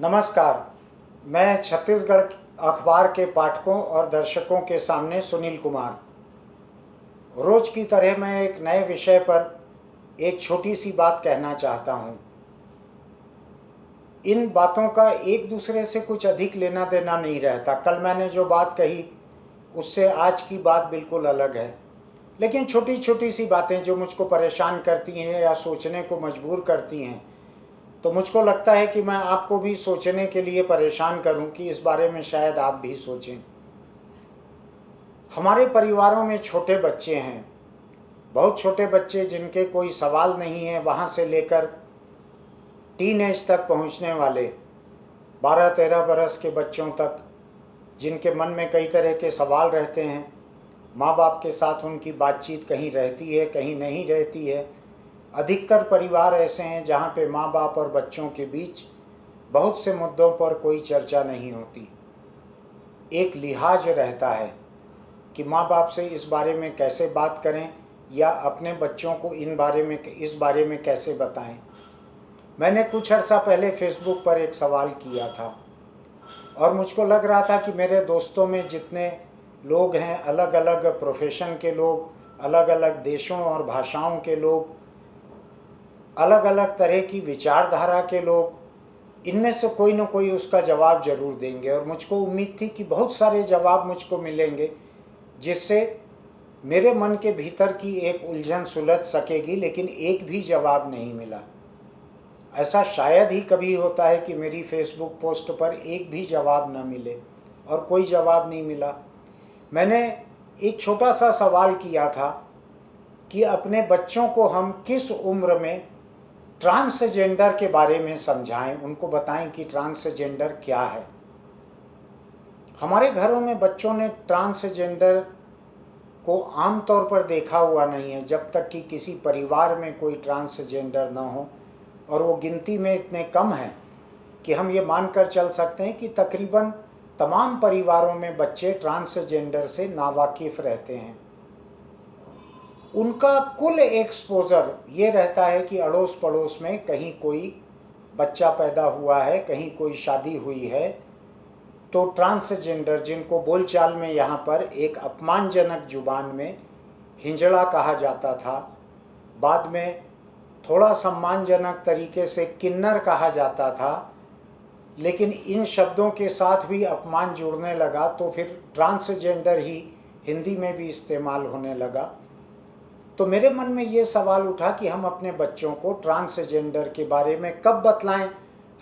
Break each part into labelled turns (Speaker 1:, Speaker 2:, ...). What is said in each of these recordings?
Speaker 1: नमस्कार। मैं छत्तीसगढ़ अखबार के पाठकों और दर्शकों के सामने सुनील कुमार। रोज की तरह मैं एक नए विषय पर एक छोटी सी बात कहना चाहता हूँ। इन बातों का एक दूसरे से कुछ अधिक लेना देना नहीं रहता। कल मैंने जो बात कही उससे आज की बात बिल्कुल अलग है, लेकिन छोटी छोटी सी बातें जो मुझको परेशान करती हैं या सोचने को मजबूर करती हैं, तो मुझको लगता है कि मैं आपको भी सोचने के लिए परेशान करूं कि इस बारे में शायद आप भी सोचें। हमारे परिवारों में छोटे बच्चे हैं, बहुत छोटे बच्चे जिनके कोई सवाल नहीं है, वहाँ से लेकर टीन एज तक पहुँचने वाले 12-13 बरस के बच्चों तक, जिनके मन में कई तरह के सवाल रहते हैं। माँ बाप के साथ उनकी बातचीत कहीं रहती है, कहीं नहीं रहती है। अधिकतर परिवार ऐसे हैं जहाँ पे माँ बाप और बच्चों के बीच बहुत से मुद्दों पर कोई चर्चा नहीं होती। एक लिहाज रहता है कि माँ बाप से इस बारे में कैसे बात करें या अपने बच्चों को इस बारे में कैसे बताएं। मैंने कुछ अर्सा पहले फेसबुक पर एक सवाल किया था और मुझको लग रहा था कि मेरे दोस्तों में जितने लोग हैं, अलग अलग प्रोफेशन के लोग, अलग अलग देशों और भाषाओं के लोग, अलग अलग तरह की विचारधारा के लोग, इनमें से कोई न कोई उसका जवाब जरूर देंगे। और मुझको उम्मीद थी कि बहुत सारे जवाब मुझको मिलेंगे जिससे मेरे मन के भीतर की एक उलझन सुलझ सकेगी, लेकिन एक भी जवाब नहीं मिला। ऐसा शायद ही कभी होता है कि मेरी फेसबुक पोस्ट पर एक भी जवाब न मिले, और कोई जवाब नहीं मिला। मैंने एक छोटा सा सवाल किया था कि अपने बच्चों को हम किस उम्र में ट्रांसजेंडर के बारे में समझाएं, उनको बताएं कि ट्रांसजेंडर क्या है। हमारे घरों में बच्चों ने ट्रांसजेंडर को आमतौर पर देखा हुआ नहीं है, जब तक कि किसी परिवार में कोई ट्रांसजेंडर न हो, और वो गिनती में इतने कम हैं कि हम ये मानकर चल सकते हैं कि तकरीबन तमाम परिवारों में बच्चे ट्रांसजेंडर से नावाकिफ रहते हैं। उनका कुल एक्सपोजर ये रहता है कि अड़ोस पड़ोस में कहीं कोई बच्चा पैदा हुआ है, कहीं कोई शादी हुई है, तो ट्रांसजेंडर, जिनको बोलचाल में यहाँ पर एक अपमानजनक जुबान में हिंजड़ा कहा जाता था, बाद में थोड़ा सम्मानजनक तरीके से किन्नर कहा जाता था, लेकिन इन शब्दों के साथ भी अपमान जुड़ने लगा तो फिर ट्रांसजेंडर ही हिंदी में भी इस्तेमाल होने लगा। तो मेरे मन में ये सवाल उठा कि हम अपने बच्चों को ट्रांसजेंडर के बारे में कब बतलाएं,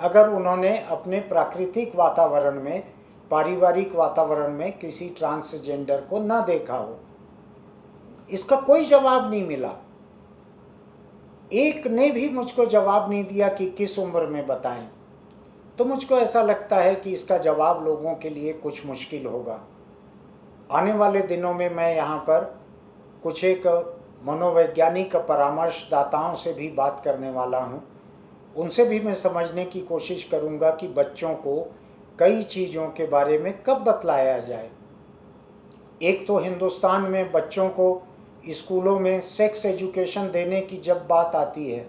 Speaker 1: अगर उन्होंने अपने प्राकृतिक वातावरण में, पारिवारिक वातावरण में किसी ट्रांसजेंडर को न देखा हो। इसका कोई जवाब नहीं मिला। एक ने भी मुझको जवाब नहीं दिया कि किस उम्र में बताएं। तो मुझको ऐसा लगता है कि इसका जवाब लोगों के लिए कुछ मुश्किल होगा। आने वाले दिनों में मैं यहाँ पर कुछ एक मनोवैज्ञानिक परामर्शदाताओं से भी बात करने वाला हूँ। उनसे भी मैं समझने की कोशिश करूँगा कि बच्चों को कई चीज़ों के बारे में कब बतलाया जाए। एक तो हिंदुस्तान में बच्चों को स्कूलों में सेक्स एजुकेशन देने की जब बात आती है,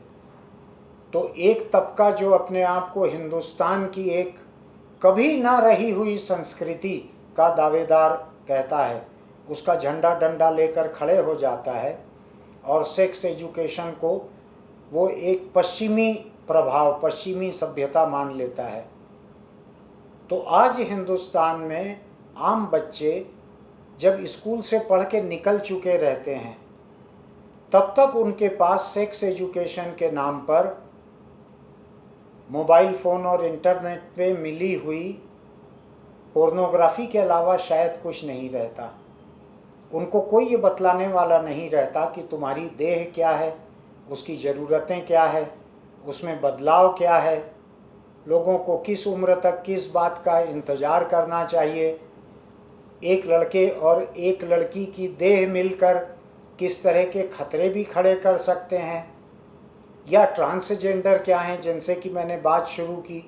Speaker 1: तो एक तबका जो अपने आप को हिंदुस्तान की एक कभी ना रही हुई संस्कृति का दावेदार कहता है, उसका झंडा डंडा लेकर खड़े हो जाता है और सेक्स एजुकेशन को वो एक पश्चिमी प्रभाव, पश्चिमी सभ्यता मान लेता है। तो आज हिंदुस्तान में आम बच्चे जब स्कूल से पढ़ के निकल चुके रहते हैं, तब तक उनके पास सेक्स एजुकेशन के नाम पर मोबाइल फ़ोन और इंटरनेट पे मिली हुई पोर्नोग्राफी के अलावा शायद कुछ नहीं रहता। उनको कोई ये बतलाने वाला नहीं रहता कि तुम्हारी देह क्या है, उसकी ज़रूरतें क्या है, उसमें बदलाव क्या है, लोगों को किस उम्र तक किस बात का इंतज़ार करना चाहिए, एक लड़के और एक लड़की की देह मिलकर किस तरह के खतरे भी खड़े कर सकते हैं, या ट्रांसजेंडर क्या हैं, जिनसे कि मैंने बात शुरू की।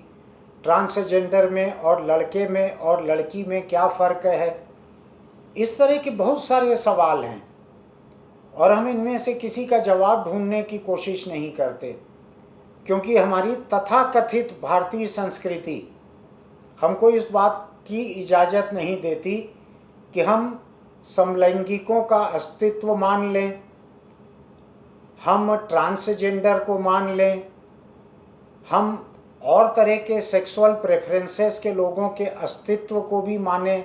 Speaker 1: ट्रांसजेंडर में और लड़के में और लड़की में क्या फ़र्क है। इस तरह के बहुत सारे सवाल हैं और हम इनमें से किसी का जवाब ढूंढने की कोशिश नहीं करते। क्योंकि हमारी तथाकथित भारतीय संस्कृति हमको इस बात की इजाज़त नहीं देती कि हम समलैंगिकों का अस्तित्व मान लें, हम ट्रांसजेंडर को मान लें, हम और तरह के सेक्सुअल प्रेफरेंसेस के लोगों के अस्तित्व को भी माने।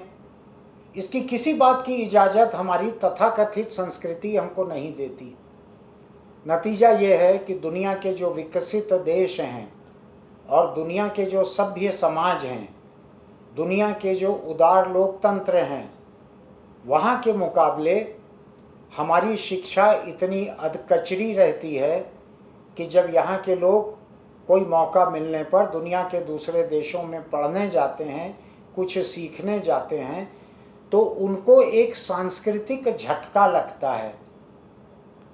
Speaker 1: इसकी किसी बात की इजाज़त हमारी तथाकथित संस्कृति हमको नहीं देती। नतीजा ये है कि दुनिया के जो विकसित देश हैं और दुनिया के जो सभ्य समाज हैं, दुनिया के जो उदार लोकतंत्र हैं, वहाँ के मुकाबले हमारी शिक्षा इतनी अधकचरी रहती है कि जब यहाँ के लोग कोई मौका मिलने पर दुनिया के दूसरे देशों में पढ़ने जाते हैं, कुछ सीखने जाते हैं, तो उनको एक सांस्कृतिक झटका लगता है।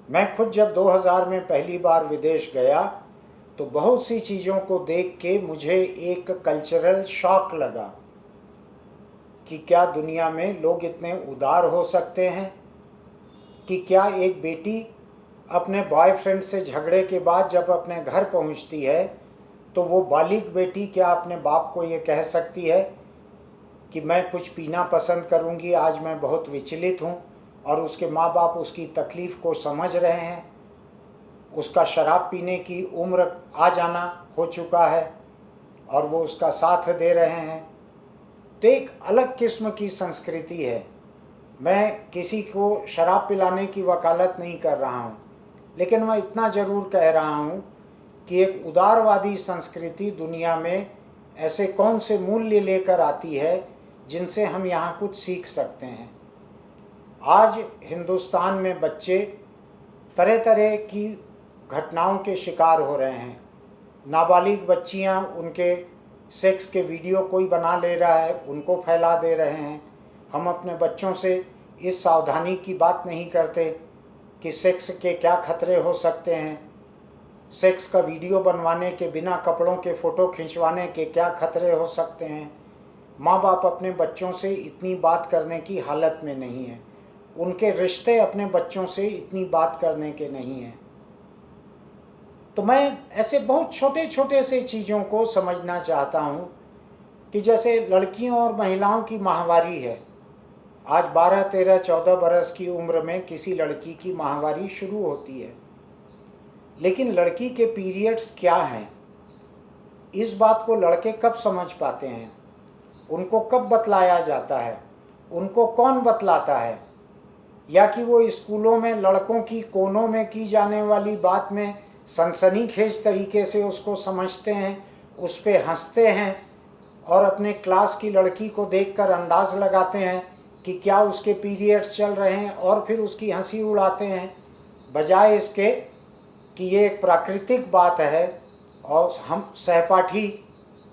Speaker 1: मैं खुद जब 2000 में पहली बार विदेश गया तो बहुत सी चीज़ों को देख के मुझे एक कल्चरल शॉक लगा कि क्या दुनिया में लोग इतने उदार हो सकते हैं, कि क्या एक बेटी अपने बॉयफ्रेंड से झगड़े के बाद जब अपने घर पहुंचती है तो वो बालिग बेटी क्या अपने बाप को ये कह सकती है कि मैं कुछ पीना पसंद करूंगी, आज मैं बहुत विचलित हूं, और उसके माँ बाप उसकी तकलीफ़ को समझ रहे हैं, उसका शराब पीने की उम्र आ जाना हो चुका है और वो उसका साथ दे रहे हैं। तो एक अलग किस्म की संस्कृति है। मैं किसी को शराब पिलाने की वकालत नहीं कर रहा हूँ, लेकिन मैं इतना ज़रूर कह रहा हूँ कि एक उदारवादी संस्कृति दुनिया में ऐसे कौन से मूल्य लेकर आती है जिनसे हम यहाँ कुछ सीख सकते हैं। आज हिंदुस्तान में बच्चे तरह तरह की घटनाओं के शिकार हो रहे हैं। नाबालिग बच्चियाँ, उनके सेक्स के वीडियो कोई बना ले रहा है, उनको फैला दे रहे हैं। हम अपने बच्चों से इस सावधानी की बात नहीं करते कि सेक्स के क्या खतरे हो सकते हैं, सेक्स का वीडियो बनवाने के, बिना कपड़ों के फ़ोटो खिंचवाने के क्या खतरे हो सकते हैं। माँ बाप अपने बच्चों से इतनी बात करने की हालत में नहीं है, उनके रिश्ते अपने बच्चों से इतनी बात करने के नहीं हैं। तो मैं ऐसे बहुत छोटे छोटे से चीज़ों को समझना चाहता हूँ कि जैसे लड़कियों और महिलाओं की माहवारी है। आज 12, 13, 14 बरस की उम्र में किसी लड़की की माहवारी शुरू होती है, लेकिन लड़की के पीरियड्स क्या हैं, इस बात को लड़के कब समझ पाते हैं, उनको कब बतलाया जाता है, उनको कौन बतलाता है, या कि वो स्कूलों में लड़कों की कोनों में की जाने वाली बात में सनसनीखेज तरीके से उसको समझते हैं, उस पर हंसते हैं और अपने क्लास की लड़की को देखकर अंदाज़ लगाते हैं कि क्या उसके पीरियड्स चल रहे हैं और फिर उसकी हंसी उड़ाते हैं, बजाय इसके कि ये एक प्राकृतिक बात है और हम सहपाठी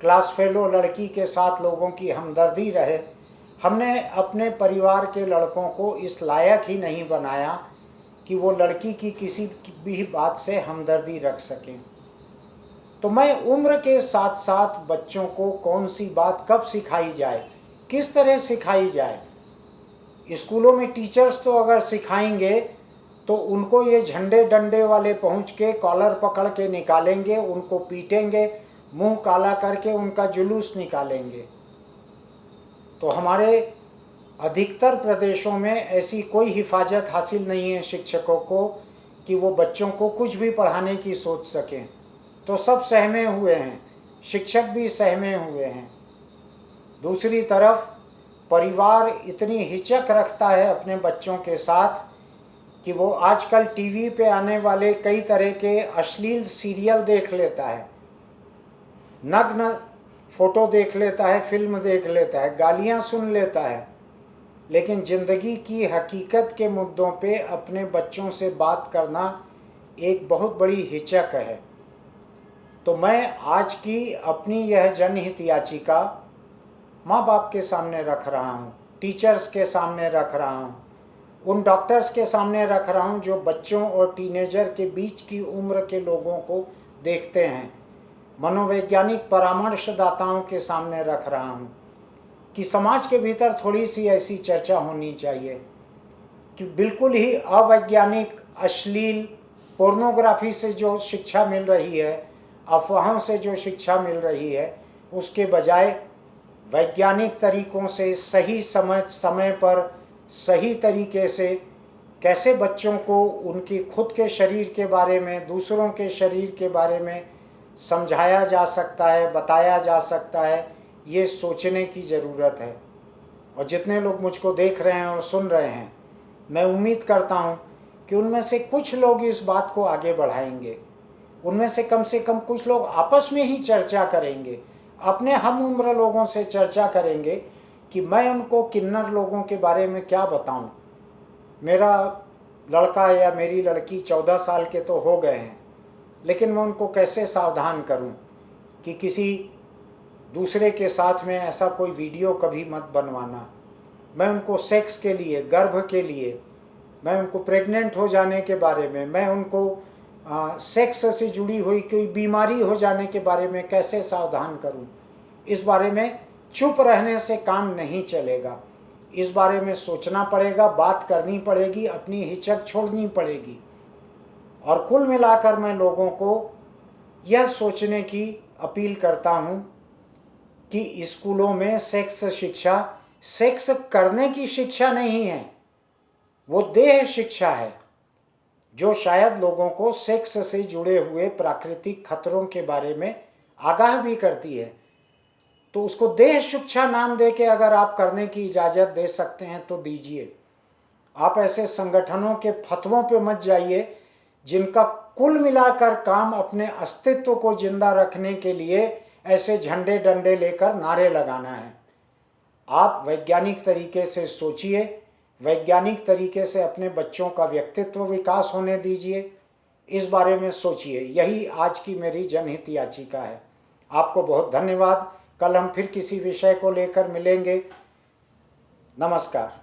Speaker 1: क्लास फेलो लड़की के साथ लोगों की हमदर्दी रहे। हमने अपने परिवार के लड़कों को इस लायक ही नहीं बनाया कि वो लड़की की किसी भी बात से हमदर्दी रख सकें। तो मैं उम्र के साथ साथ बच्चों को कौन सी बात कब सिखाई जाए, किस तरह सिखाई जाए। स्कूलों में टीचर्स तो अगर सिखाएंगे तो उनको ये झंडे डंडे वाले पहुंच के कॉलर पकड़ के निकालेंगे, उनको पीटेंगे, मुंह काला करके उनका जुलूस निकालेंगे। तो हमारे अधिकतर प्रदेशों में ऐसी कोई हिफाजत हासिल नहीं है शिक्षकों को कि वो बच्चों को कुछ भी पढ़ाने की सोच सकें। तो सब सहमे हुए हैं, शिक्षक भी सहमे हुए हैं। दूसरी तरफ परिवार इतनी हिचक रखता है अपने बच्चों के साथ कि वो आजकल टीवी पे आने वाले कई तरह के अश्लील सीरियल देख लेता है, नग्न फोटो देख लेता है, फिल्म देख लेता है, गालियां सुन लेता है, लेकिन ज़िंदगी की हकीकत के मुद्दों पे अपने बच्चों से बात करना एक बहुत बड़ी हिचक है। तो मैं आज की अपनी यह जनहित याचिका माँ बाप के सामने रख रहा हूँ, टीचर्स के सामने रख रहा हूँ, उन डॉक्टर्स के सामने रख रहा हूँ जो बच्चों और टीनेजर के बीच की उम्र के लोगों को देखते हैं, मनोवैज्ञानिक परामर्शदाताओं के सामने रख रहा हूँ कि समाज के भीतर थोड़ी सी ऐसी चर्चा होनी चाहिए कि बिल्कुल ही अवैज्ञानिक, अश्लील, पोर्नोग्राफी से जो शिक्षा मिल रही है, अफवाहों से जो शिक्षा मिल रही है उसके बजाय वैज्ञानिक तरीकों से सही समय पर सही तरीके से कैसे बच्चों को उनकी खुद के शरीर के बारे में, दूसरों के शरीर के बारे में समझाया जा सकता है, बताया जा सकता है, ये सोचने की ज़रूरत है। और जितने लोग मुझको देख रहे हैं और सुन रहे हैं, मैं उम्मीद करता हूँ कि उनमें से कुछ लोग इस बात को आगे बढ़ाएंगे। उनमें से कम कुछ लोग आपस में ही चर्चा करेंगे, अपने हम उम्र लोगों से चर्चा करेंगे कि मैं उनको किन्नर लोगों के बारे में क्या बताऊं। मेरा लड़का या मेरी लड़की 14 साल के तो हो गए हैं, लेकिन मैं उनको कैसे सावधान करूं कि किसी दूसरे के साथ में ऐसा कोई वीडियो कभी मत बनवाना। मैं उनको सेक्स के लिए, गर्भ के लिए, मैं उनको प्रेग्नेंट हो जाने के बारे में, मैं उनको सेक्स से जुड़ी हुई कोई बीमारी हो जाने के बारे में कैसे सावधान करूं। इस बारे में चुप रहने से काम नहीं चलेगा। इस बारे में सोचना पड़ेगा, बात करनी पड़ेगी, अपनी हिचक छोड़नी पड़ेगी। और कुल मिलाकर मैं लोगों को यह सोचने की अपील करता हूं कि स्कूलों में सेक्स शिक्षा सेक्स करने की शिक्षा नहीं है, वो देह शिक्षा है, जो शायद लोगों को सेक्स से जुड़े हुए प्राकृतिक खतरों के बारे में आगाह भी करती है। तो उसको देह शिक्षा नाम दे के अगर आप करने की इजाज़त दे सकते हैं तो दीजिए। आप ऐसे संगठनों के फतवों पे मत जाइए जिनका कुल मिलाकर काम अपने अस्तित्व को जिंदा रखने के लिए ऐसे झंडे डंडे लेकर नारे लगाना है। आप वैज्ञानिक तरीके से सोचिए, वैज्ञानिक तरीके से अपने बच्चों का व्यक्तित्व विकास होने दीजिए, इस बारे में सोचिए। यही आज की मेरी जनहित याचिका है। आपको बहुत धन्यवाद। कल हम फिर किसी विषय को लेकर मिलेंगे। नमस्कार।